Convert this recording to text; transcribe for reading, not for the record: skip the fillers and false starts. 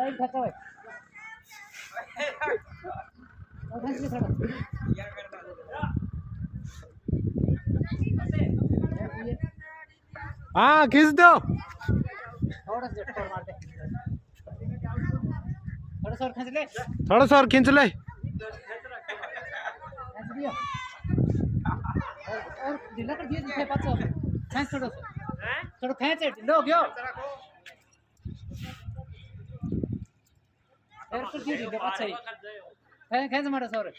side खचा हुआ हाँ खींच दो थोड़ा सा झटका मार दे थोड़ा सा और खींच ले थोड़ा सा और खींच ले खींच दिया और ढीला कर दिया जिससे पास खींच थोड़ा सा थोड़ा खींच ढीला हो गया फिर कर दिया ढीला पास सही खींच मारो सर